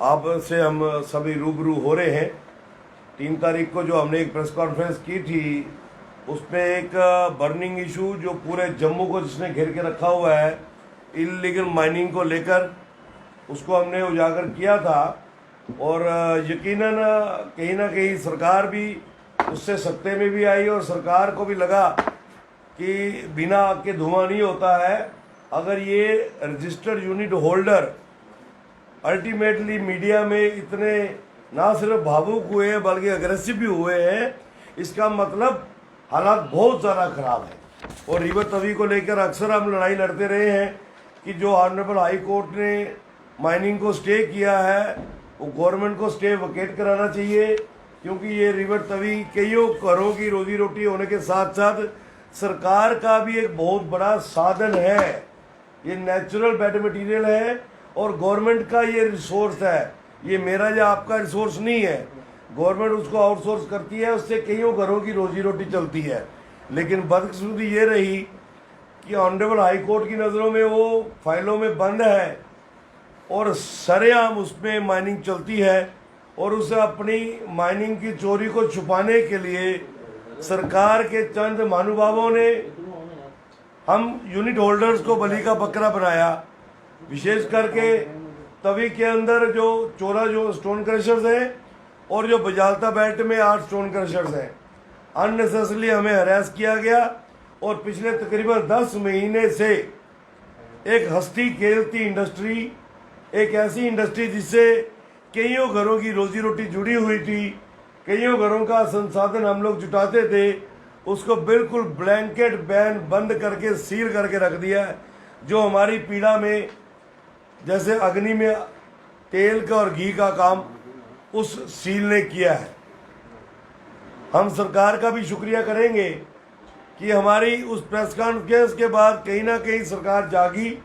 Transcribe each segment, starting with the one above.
आपसे हम सभी रूबरू हो रहे हैं। 3 तारीख को जो हमने एक प्रेस कॉन्फ्रेंस की थी, उसमें एक बर्निंग इशू जो पूरे जम्मू को जिसने घेर के रखा हुआ है, इलीगल माइनिंग को लेकर, उसको हमने उजागर किया था। और यकीनन कहीं ना कहीं सरकार भी उससे सत्ते में भी आई और सरकार को भी लगा कि बिना आग के धुआं नहीं होता है। अगर ये registered unit holder ultimately media में इतने ना सिर्फ भावुक हुए हैं बल्कि अग्रेसिव भी हुए हैं, इसका मतलब हालात बहुत ज़्यादा खराब है। और रिवर तवी को लेकर अक्सर हम लड़ाई लड़ते रहे हैं कि जो ऑनरेबल हाई कोर्ट ने माइनिंग को स्टे किया है, वो गवर्नमेंट को स्टे वकेट कराना चाहिए, क्योंकि ये रिवर तवी कईयों घरों की रोजी रोटी होने के साथ साथ सरकार का भी एक बहुत बड़ा साधन है। ये नेचुरल बेड मटेरियल है और गवर्नमेंट का ये रिसोर्स है। ये मेरा या आपका रिसोर्स नहीं है। गवर्नमेंट उसको आउटसोर्स करती है, उससे कईयों घरों की रोजी रोटी चलती है। लेकिन बदकिस्मती ये रही कि ऑनरेबल हाई कोर्ट की नज़रों में वो फाइलों में बंद है और सरेआम उसमें माइनिंग चलती है। और उसे अपनी माइनिंग की चोरी को छुपाने के लिए सरकार के चंद महानुभावों ने हम यूनिट होल्डर्स को बलि का बकरा बनाया। विशेष करके तवी के अंदर जो 14 जो स्टोन क्रशर्स हैं और जो बजालता बेल्ट में 8 स्टोन क्रशर्स हैं, अननेसेसरली हमें हरास किया गया। और पिछले तकरीबन 10 महीने से एक हंसती खेलती इंडस्ट्री, एक ऐसी इंडस्ट्री जिससे कईयों घरों की रोजी रोटी जुड़ी हुई थी, कईयों घरों का संसाधन हम लोग जुटाते थे, उसको बिल्कुल ब्लैंकेट बैन बंद करके सील करके रख दिया है। जो हमारी पीड़ा में जैसे अग्नि में तेल का और घी का काम उस सील ने किया है। हम सरकार का भी शुक्रिया करेंगे कि हमारी उस प्रेस कॉन्फ्रेंस के बाद कहीं ना कहीं सरकार जागी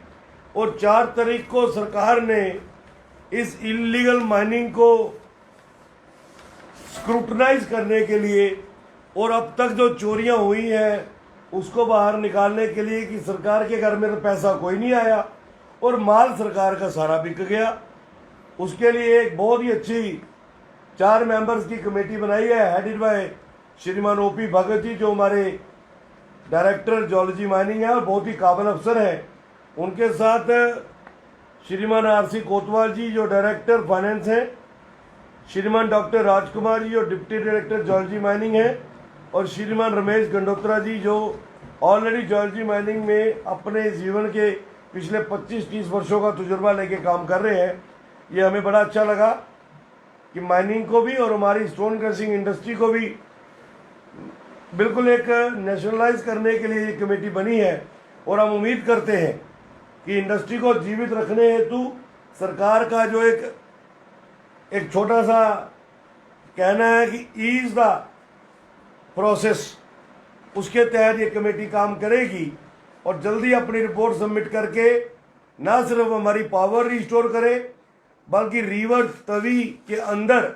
और 4 तारीख को सरकार ने इस इलीगल माइनिंग को स्क्रूटनाइज करने के लिए और अब तक जो चोरियां हुई हैं उसको बाहर निकालने के लिए कि सरकार के घर में तो पैसा कोई नहीं आया और माल सरकार का सारा बिक गया, उसके लिए एक बहुत ही अच्छी 4 मेंबर्स की कमेटी बनाई है, हेडेड बाय श्रीमान ओपी भगत जी, जो हमारे डायरेक्टर जियोलॉजी माइनिंग है और बहुत ही काबिल अफसर हैं। उनके साथ श्रीमान आरसी कोतवाल जी जो डायरेक्टर फाइनेंस हैं, श्रीमान डॉक्टर राजकुमार जी जो डिप्टी डायरेक्टर जियोलॉजी माइनिंग है, और श्रीमान रमेश गंडोत्रा जी जो ऑलरेडी जियोलॉजी माइनिंग में अपने जीवन के पिछले 25-30 वर्षों का तजुर्बा लेके काम कर रहे हैं। ये हमें बड़ा अच्छा लगा कि माइनिंग को भी और हमारी स्टोन क्रशिंग इंडस्ट्री को भी बिल्कुल एक नेशनलाइज करने के लिए ये कमेटी बनी है। और हम उम्मीद करते हैं कि इंडस्ट्री को जीवित रखने हेतु सरकार का जो एक छोटा सा कहना है कि ईज द प्रोसेस, उसके तहत ये कमेटी काम करेगी और जल्दी अपनी रिपोर्ट सबमिट करके ना सिर्फ हमारी पावर रिस्टोर करे बल्कि रिवर तवी के अंदर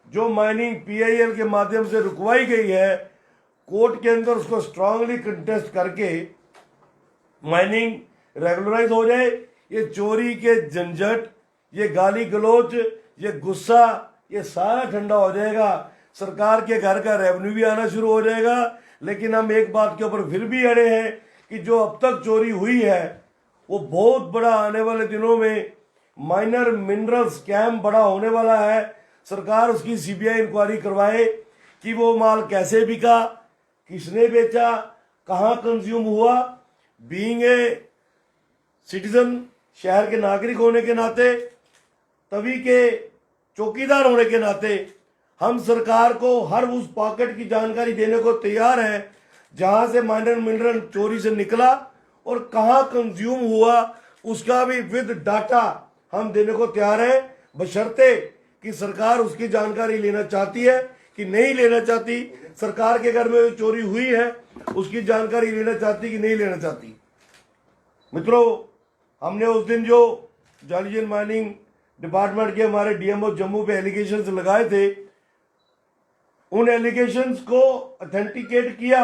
जो माइनिंग पीआईएल के माध्यम से रुकवाई गई है, कोर्ट के अंदर उसको स्ट्रांगली कंटेस्ट करके माइनिंग रेगुलराइज हो जाए। ये चोरी के झंझट, ये गाली गलौज, ये गुस्सा, ये सारा ठंडा हो जाएगा। सरकार के घर का रेवेन्यू भी आना शुरू हो जाएगा। लेकिन हम एक बात के ऊपर फिर भी अड़े हैं कि जो अब तक चोरी हुई है वो बहुत बड़ा आने वाले दिनों में माइनर मिनरल स्कैम बड़ा होने वाला है। सरकार उसकी सीबीआई इंक्वायरी करवाए कि वो माल कैसे बिका, किसने बेचा, कहाँ कंज्यूम हुआ। बीइंग ए सिटीजन, शहर के नागरिक होने के नाते, तभी के चौकीदार होने के नाते हम सरकार को हर उस पॉकेट की जानकारी देने को तैयार हैं जहां से माइनर मिनरल चोरी से निकला और कहां कंज्यूम हुआ, उसका भी विद डाटा हम देने को तैयार हैं, बशर्ते कि सरकार उसकी जानकारी लेना चाहती है कि नहीं लेना चाहती। सरकार के घर में जो चोरी हुई है उसकी जानकारी लेना चाहती कि नहीं लेना चाहती। मित्रों, हमने उस दिन जो जियोलॉजी माइनिंग डिपार्टमेंट के हमारे डीएमओ जम्मू पे एलिगेशंस लगाए थे, उन एलिगेशंस को ऑथेंटिकेट किया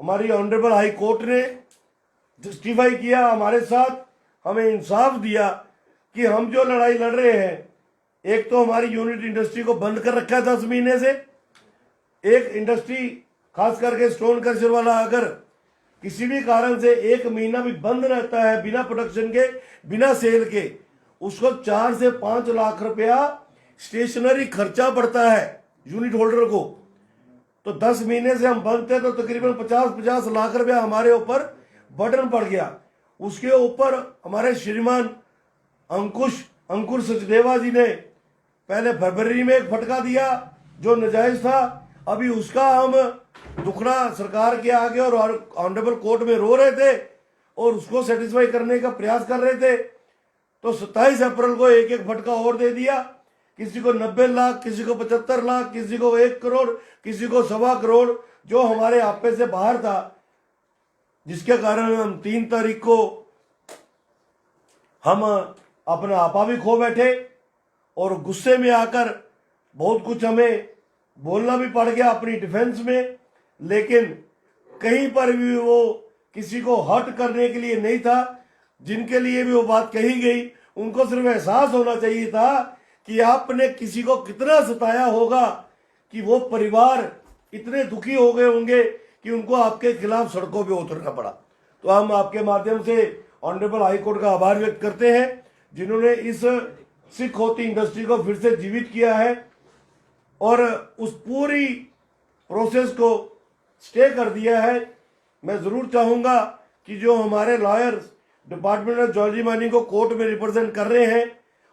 हमारी ऑनरेबल हाई कोर्ट ने, जस्टिफाई किया हमारे साथ, हमें इंसाफ दिया कि हम जो लड़ाई लड़ रहे हैं एक तो हमारी यूनिट इंडस्ट्री को बंद कर रखा है 10 महीने से। एक इंडस्ट्री खास करके स्टोन क्रशर वाला अगर किसी भी कारण से 1 महीना भी बंद रहता है बिना प्रोडक्शन के, बिना सेल के, उसको 4 से 5 लाख रुपया स्टेशनरी खर्चा पड़ता है यूनिट होल्डर को। तो 10 महीने से हम बंद थे तो तकरीबन 50 लाख रुपया हमारे ऊपर बर्डन पड़ गया। उसके ऊपर हमारे श्रीमान अंकुर सचदेवा जी ने पहले फरवरी में एक फटका दिया जो नाजायज था। अभी उसका हम दुखड़ा सरकार के आगे और ऑनरेबल कोर्ट में रो रहे थे और उसको सेटिस्फाई करने का प्रयास कर रहे थे। तो 27 अप्रैल को एक एक फटका और दे दिया, किसी को 90 लाख, किसी को 75 लाख, किसी को 1 करोड़, किसी को 1.25 करोड़, जो हमारे आपे से बाहर था, जिसके कारण हम 3 तारीख को हम अपना आपा भी खो बैठे और गुस्से में आकर बहुत कुछ हमें बोलना भी पड़ गया अपनी डिफेंस में। लेकिन कहीं पर भी वो किसी को हर्ट करने के लिए नहीं था। जिनके लिए भी वो बात कही गई उनको सिर्फ एहसास होना चाहिए था कि आपने किसी को कितना सताया होगा कि वो परिवार इतने दुखी हो गए होंगे कि उनको आपके खिलाफ सड़कों पे उतरना पड़ा। तो हम आपके माध्यम से ऑनरेबल हाई कोर्ट का आभार व्यक्त करते हैं जिन्होंने इस सिख होती इंडस्ट्री को फिर से जीवित किया है और उस पूरी प्रोसेस को स्टे कर दिया है। मैं जरूर चाहूंगा कि जो हमारे lawyers department of jewellery mining को कोर्ट में रिप्रेजेंट कर रहे हैं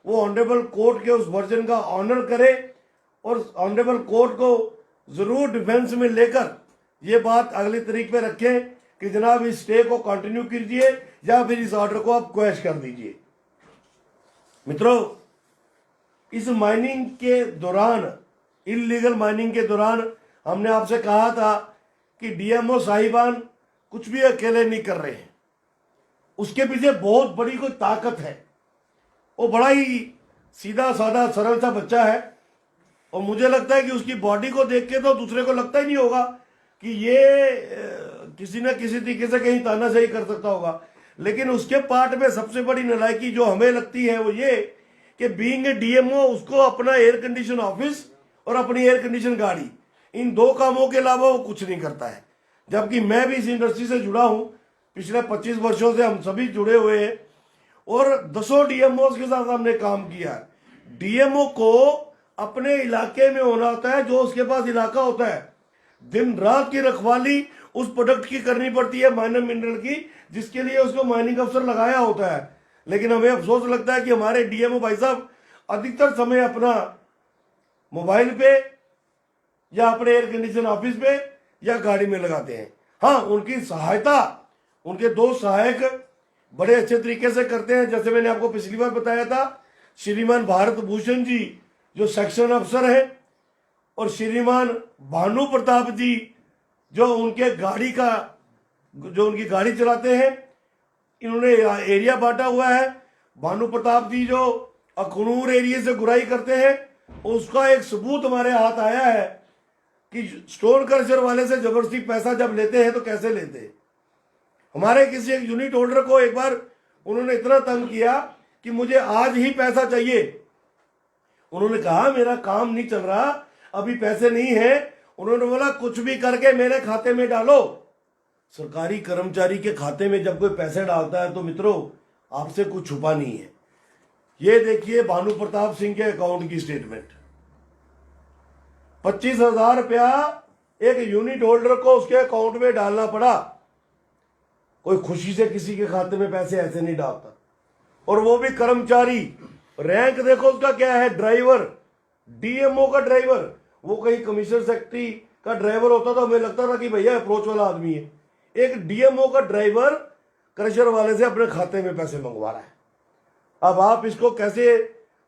वो ऑनरेबल कोर्ट के उस वर्जन का ऑनर करे और ऑनरेबल कोर्ट को जरूर डिफेंस में लेकर ये बात अगली तारीख पे रखें कि जनाब इस स्टे को कंटिन्यू कीजिए या फिर इस ऑर्डर को आप क्वैश कर दीजिए। मित्रों, इस माइनिंग के दौरान, इलीगल माइनिंग के दौरान हमने आपसे कहा था कि डीएमओ साहिबान कुछ भी अकेले नहीं कर रहे हैं, उसके पीछे बहुत बड़ी कोई ताकत है। वो बड़ा ही सीधा साधा सरल सा बच्चा है और मुझे लगता है कि उसकी बॉडी को देख के तो दूसरे को लगता ही नहीं होगा कि ये किसी न किसी तरीके से कहीं तानाशाही कर सकता होगा। लेकिन उसके पार्ट में सबसे बड़ी नालायकी जो हमें लगती है वो ये कि बीइंग ए डीएमओ उसको अपना एयर कंडीशन ऑफिस और अपनी एयर कंडीशन गाड़ी, इन 2 कामों के अलावा वो कुछ नहीं करता है। जबकि मैं भी इस इंडस्ट्री से जुड़ा हूं, पिछले 25 वर्षों से हम सभी जुड़े हुए हैं और 10 डीएमओ के साथ हमने काम किया है। डीएमओ को अपने इलाके में होना होता है, जो उसके पास इलाका होता है। दिन रात की रखवाली उस प्रोडक्ट की करनी पड़ती है, माइनर मिनरल की, जिसके लिए उसको माइनिंग अफसर लगाया होता है। लेकिन हमें अफसोस लगता है कि हमारे डीएमओ भाई साहब अधिकतर समय अपना मोबाइल पे या अपने एयर कंडीशन ऑफिस पे या गाड़ी में लगाते हैं। हाँ, उनकी सहायता उनके 2 सहायक बड़े अच्छे तरीके से करते हैं। जैसे मैंने आपको पिछली बार बताया था, श्रीमान भारत भूषण जी जो सेक्शन अफसर है और श्रीमान भानु प्रताप जी जो उनके गाड़ी का जो उनकी गाड़ी चलाते हैं, इन्होंने एरिया बांटा हुआ है। भानु प्रताप जी जो अखनूर एरिया से गुराई करते हैं, उसका एक सबूत हमारे हाथ आया है कि स्टोन क्रशर वाले से जबरदस्ती पैसा जब लेते हैं तो कैसे लेते हैं। हमारे किसी एक यूनिट होल्डर को एक बार उन्होंने इतना तंग किया कि मुझे आज ही पैसा चाहिए। उन्होंने कहा मेरा काम नहीं चल रहा, अभी पैसे नहीं है। उन्होंने बोला कुछ भी करके मेरे खाते में डालो। सरकारी कर्मचारी के खाते में जब कोई पैसे डालता है तो मित्रों आपसे कुछ छुपा नहीं है। ये देखिए भानु प्रताप सिंह के अकाउंट की स्टेटमेंट, 25,000 रुपया एक यूनिट होल्डर को उसके अकाउंट में डालना पड़ा। कोई खुशी से किसी के खाते में पैसे ऐसे नहीं डालता, और वो भी कर्मचारी। रैंक देखो उसका क्या है, ड्राइवर, डीएमओ का ड्राइवर। वो कहीं कमिश्नर सेक्रेटरी का ड्राइवर होता तो हमें लगता था कि भैया अप्रोच वाला आदमी है। एक डीएमओ का ड्राइवर क्रशर वाले से अपने खाते में पैसे मंगवा रहा है। अब आप इसको कैसे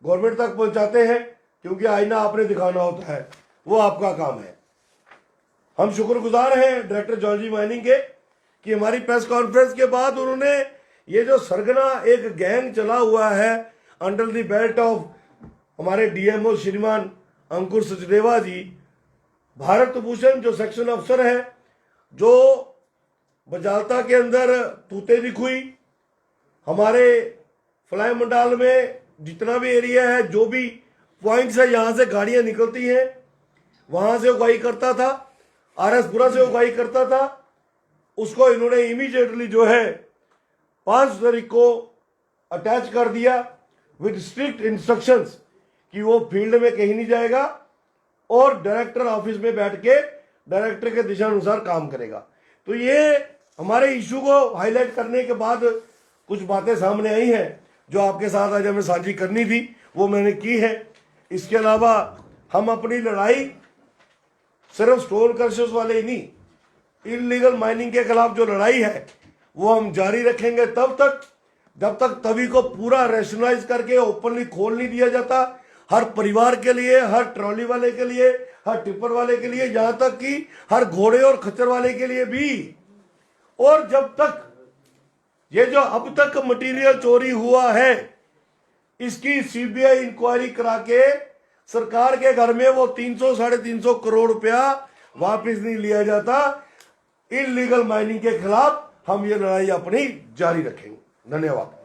गवर्नमेंट तक पहुंचाते हैं, क्योंकि आईना आपने दिखाना होता है, वो आपका काम है। हम शुक्रगुजार हैं डायरेक्टर ज्वेलरी माइनिंग के कि हमारी प्रेस कॉन्फ्रेंस के बाद उन्होंने ये जो सरगना एक गैंग चला हुआ है अंडर द बेल्ट ऑफ हमारे डीएमओ श्रीमान अंकुर सचदेवा जी, भारत भूषण जो सेक्शन अफसर है, जो बजालता के अंदर तूते दिखुई, हमारे फ्लाई मंडाल में जितना भी एरिया है, जो भी पॉइंट से यहाँ से गाड़ियां निकलती हैं, वहां से उगाई करता था, आरएसपुरा से उगाई करता था, उसको इन्होंने इमीडिएटली जो है 5 तारीख को अटैच कर दिया विद स्ट्रिक्ट इंस्ट्रक्शंस कि वो फील्ड में कहीं नहीं जाएगा और डायरेक्टर ऑफिस में बैठ के डायरेक्टर के दिशा अनुसार काम करेगा। तो ये हमारे इशू को हाईलाइट करने के बाद कुछ बातें सामने आई हैं जो आपके साथ आज हमें साझी करनी थी, वो मैंने की है। इसके अलावा हम अपनी लड़ाई सिर्फ स्टोन क्रशर्स वाले ही नहीं, इलीगल माइनिंग के खिलाफ जो लड़ाई है वो हम जारी रखेंगे तब तक जब तक तवी को पूरा रेशनलाइज करके ओपनली खोल नहीं दिया जाता, हर परिवार के लिए, हर ट्रॉली वाले के लिए, हर टिप्पर वाले के लिए, यहां तक कि हर घोड़े और खच्चर वाले के लिए भी। और जब तक ये जो अब तक मटेरियल चोरी हुआ है इसकी सीबीआई इंक्वायरी करा के सरकार के घर में वो 300-350 करोड़ रुपया वापस नहीं लिया जाता। इलीगल माइनिंग के खिलाफ हम ये लड़ाई अपनी जारी रखेंगे। धन्यवाद।